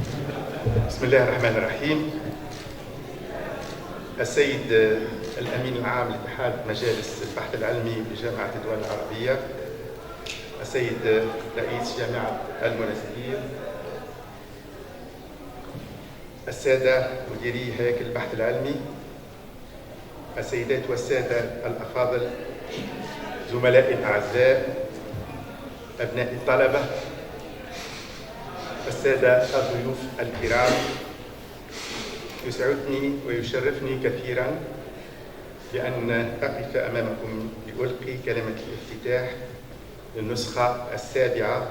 بسم الله الرحمن الرحيم. السيد الأمين العام لاتحاد مجالس البحث العلمي بجامعة الدول العربية، السيد رئيس جامعة المنستير، السادة مديري هيكل البحث العلمي، السيدات والسادة الأفاضل، زملائي الأعزاء، أبناء الطلبة، السادة الضيوف الكرام، يسعدني ويشرفني كثيرا بأن أقف أمامكم لألقي كلمة الافتتاح للنسخة السابعة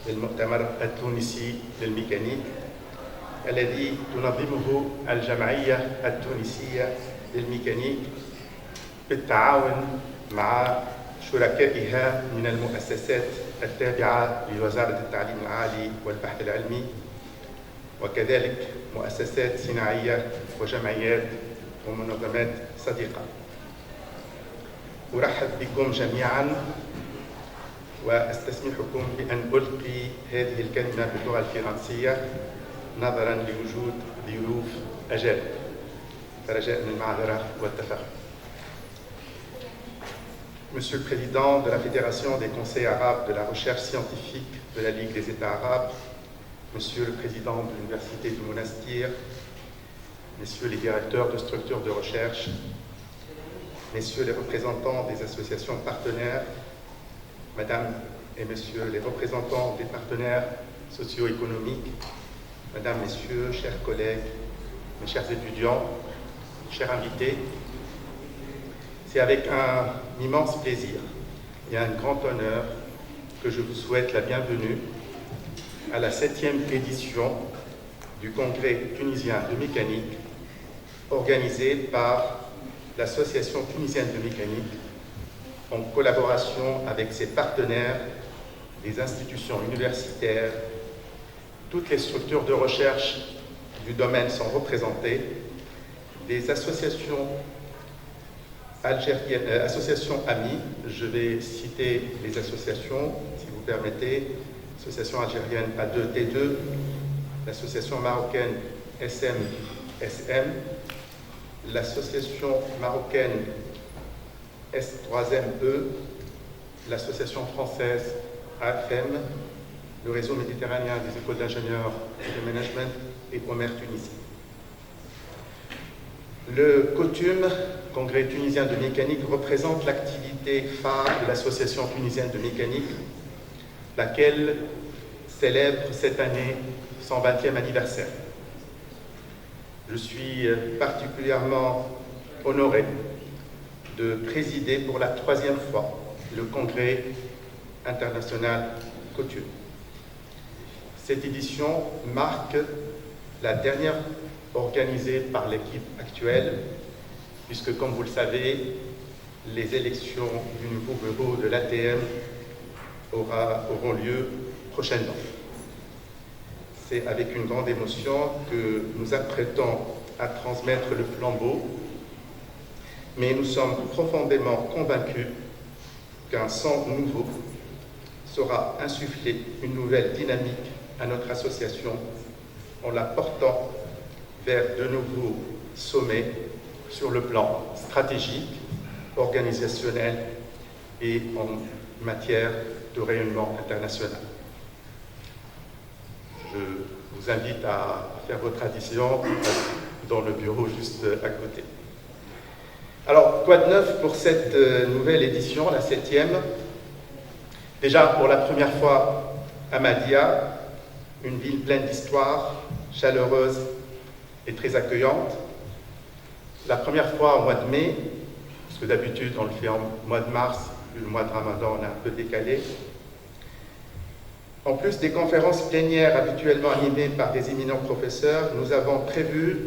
للمؤتمر التونسي للميكانيك الذي تنظمه الجمعية التونسية للميكانيك بالتعاون مع شركائها من المؤسسات التابعة لوزارة التعليم العالي والبحث العلمي، وكذلك مؤسسات صناعية وجمعيات ومنظمات صديقة. أرحب بكم جميعا وأستسمحكم بأن ألقي هذه الكلمة باللغة الفرنسية نظرا لوجود ضيوف أجانب، فرجاء المعذرة والتفهم. Monsieur le Président de la Fédération des conseils arabes de la recherche scientifique de la Ligue des États arabes, Monsieur le Président de l'Université du Monastir, Messieurs les directeurs de structures de recherche, Messieurs les représentants des associations partenaires, Mesdames et Messieurs les représentants des partenaires socio-économiques, Mesdames, Messieurs, chers collègues, mes chers étudiants, chers invités, c'est avec un immense plaisir et un grand honneur que je vous souhaite la bienvenue à la 7e édition du Congrès tunisien de mécanique organisé par l'Association tunisienne de mécanique en collaboration avec ses partenaires, les institutions universitaires. Toutes les structures de recherche du domaine sont représentées, des associations algériennes, associations amies, je vais citer les associations, si vous permettez, l'association algérienne A2T2, l'association marocaine SMSM, l'association marocaine S3ME, l'association française AFM, le réseau méditerranéen des écoles d'ingénieurs et de management et Omer Tunisie. Le COTUM, Congrès tunisien de mécanique, représente l'activité phare de l'Association tunisienne de mécanique, laquelle célèbre cette année son 20e anniversaire. Je suis particulièrement honoré de présider pour la 3e fois le Congrès international COTUM. Cette édition marque la dernière organisée par l'équipe actuelle, puisque, comme vous le savez, les élections du nouveau bureau de l'ATM auront lieu prochainement. C'est avec une grande émotion que nous apprêtons à transmettre le flambeau, mais nous sommes profondément convaincus qu'un sang nouveau saura insuffler une nouvelle dynamique à notre association en la portant vers de nouveaux sommets sur le plan stratégique, organisationnel et en matière de rayonnement international. Je vous invite à faire votre addition dans le bureau juste à côté. Alors, quoi de neuf pour cette nouvelle édition, la 7e? Déjà, pour la première fois, Ahmadiyya, une ville pleine d'histoire, chaleureuse et très accueillante. La première fois au mois de mai, parce que d'habitude on le fait en mois de mars, le mois de Ramadan on a un peu décalé. En plus des conférences plénières habituellement animées par des éminents professeurs, nous avons prévu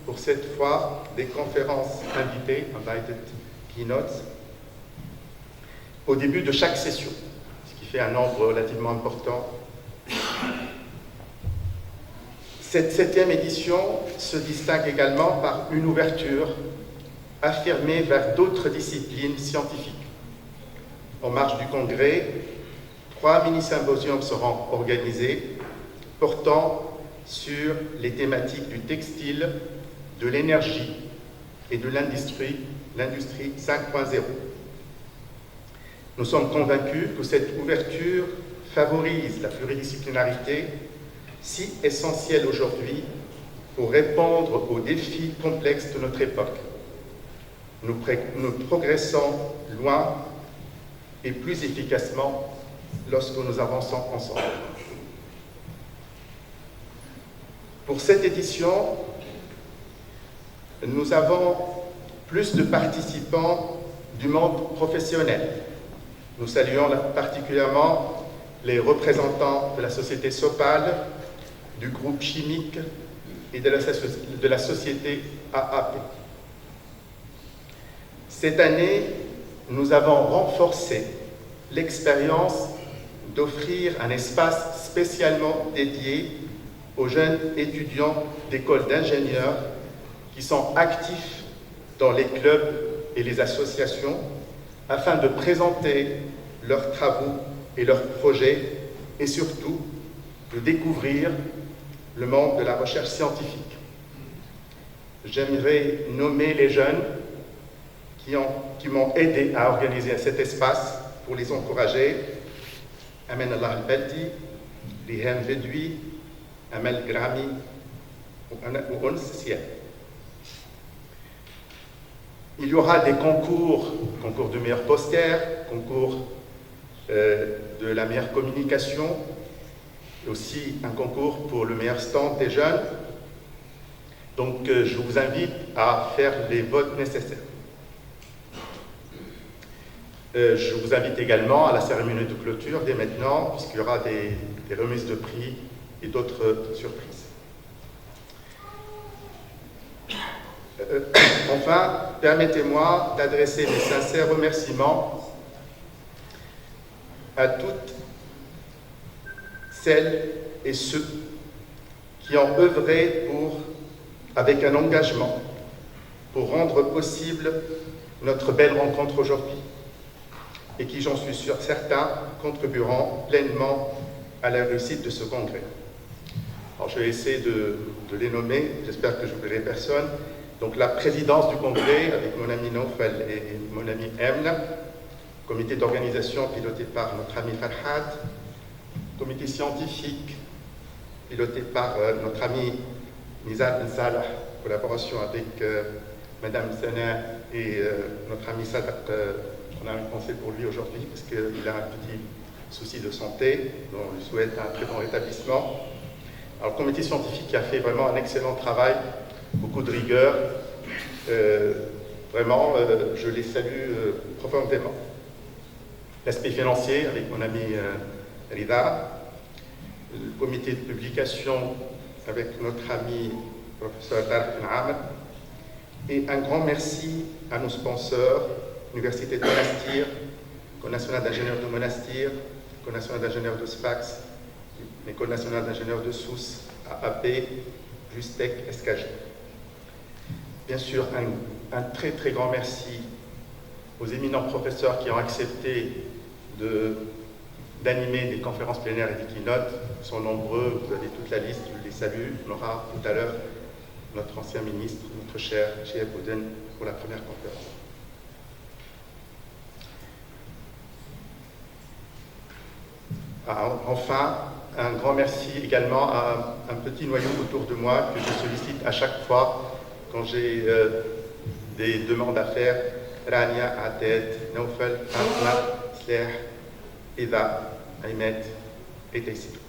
pour cette fois des conférences invitées, invited keynotes, au début de chaque session, ce qui fait un nombre relativement important. Cette 7e édition se distingue également par une ouverture affirmée vers d'autres disciplines scientifiques. En marge du congrès, 3 mini-symposiums seront organisés portant sur les thématiques du textile, de l'énergie et de l'industrie 5.0. Nous sommes convaincus que cette ouverture favorise la pluridisciplinarité, si essentielle aujourd'hui pour répondre aux défis complexes de notre époque. Nous progressons loin et plus efficacement lorsque nous avançons ensemble. Pour cette édition, nous avons plus de participants du monde professionnel. Nous saluons particulièrement les représentants de la société Sopal, du groupe chimique et de la société AAP. Cette année, nous avons renforcé l'expérience d'offrir un espace spécialement dédié aux jeunes étudiants d'écoles d'ingénieurs qui sont actifs dans les clubs et les associations afin de présenter leurs travaux et leurs projets et surtout de découvrir le monde de la recherche scientifique. J'aimerais nommer les jeunes qui m'ont aidé à organiser cet espace pour les encourager. Amen Allah al-Baldi, Lihem Vedoui, Amel Grami ou Ons Siel. Il y aura des concours de meilleurs posters, concours de la meilleure communication, et aussi un concours pour le meilleur stand des jeunes. Donc je vous invite à faire les votes nécessaires. Je vous invite également à la cérémonie de clôture dès maintenant, puisqu'il y aura des remises de prix et d'autres surprises. Enfin, permettez-moi d'adresser mes sincères remerciements à toutes celles et ceux qui ont œuvré avec un engagement pour rendre possible notre belle rencontre aujourd'hui et qui, j'en suis sûr, certains contribueront pleinement à la réussite de ce congrès. Alors, je vais essayer de les nommer, j'espère que je n'oublierai personne. Donc, la présidence du congrès avec mon ami Naufal et mon ami Emna, comité d'organisation piloté par notre ami Farhat, comité scientifique piloté par notre ami Nizar Ben Salah, collaboration avec Madame Sana et notre ami Sadak. On a une pensée pour lui aujourd'hui parce qu'il a un petit souci de santé, dont on lui souhaite un très bon rétablissement. Alors, le comité scientifique qui a fait vraiment un excellent travail, beaucoup de rigueur, vraiment, je les salue profondément. L'aspect financier avec mon ami Rida, le comité de publication avec notre ami professeur Tarek Amr, et un grand merci à nos sponsors, Université de Monastir, École nationale d'ingénieurs de Monastir, École nationale d'ingénieurs de Sfax, École nationale d'ingénieurs de Sousse, AAP, Justec, SKG. Bien sûr, un très très grand merci aux éminents professeurs qui ont accepté d'animer des conférences plénières et des keynotes. Ils sont nombreux, vous avez toute la liste, je les salue. On aura tout à l'heure notre ancien ministre, notre cher Cheikh Bouden, pour la première conférence. Enfin, un grand merci également à un petit noyau autour de moi que je sollicite à chaque fois quand j'ai des demandes à faire. Rania, Ated, Naufal, Asma, Sleh, Ida, Ahmed et Tessir.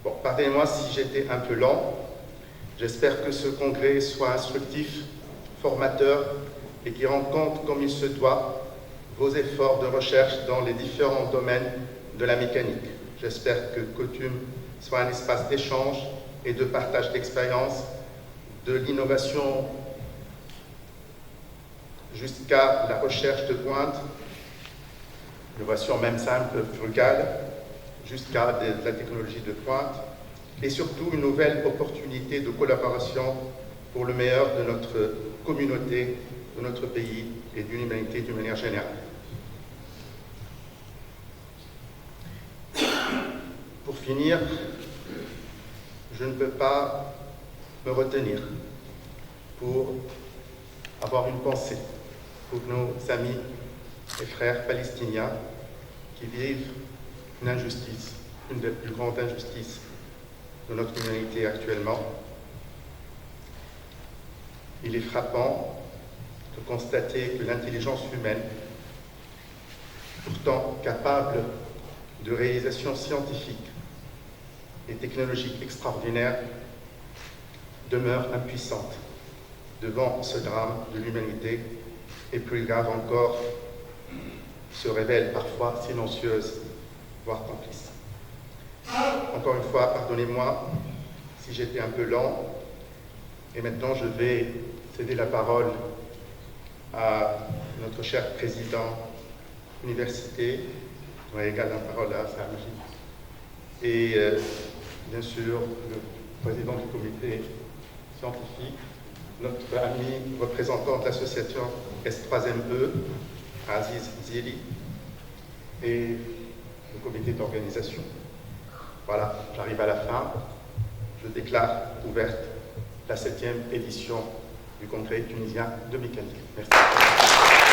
Bon, pardonnez-moi si j'étais un peu lent. J'espère que ce congrès soit instructif, formateur et qui rend compte comme il se doit vos efforts de recherche dans les différents domaines de la mécanique. J'espère que Coutume soit un espace d'échange et de partage d'expériences, de l'innovation jusqu'à la recherche de pointe, innovation même simple, frugale, jusqu'à de la technologie de pointe, et surtout une nouvelle opportunité de collaboration pour le meilleur de notre communauté, de notre pays et de l'humanité d'une manière générale. Pour finir, je ne peux pas me retenir pour avoir une pensée pour nos amis et frères palestiniens qui vivent une injustice, une des plus grandes injustices de notre humanité actuellement. Il est frappant de constater que l'intelligence humaine, pourtant capable de réalisations scientifiques et technologiques extraordinaires, demeure impuissante devant ce drame de l'humanité et plus grave encore, se révèle parfois silencieuse, voire complice. Encore une fois, pardonnez-moi si j'étais un peu lent, et maintenant je vais céder la parole à notre cher président université, on égale la parole à Sami, et bien sûr le président du comité scientifique, notre ami représentant de l'association S3ME, Aziz Zili, et le comité d'organisation. Voilà, j'arrive à la fin. Je déclare ouverte la 7e édition du Congrès tunisien de mécanique. Merci.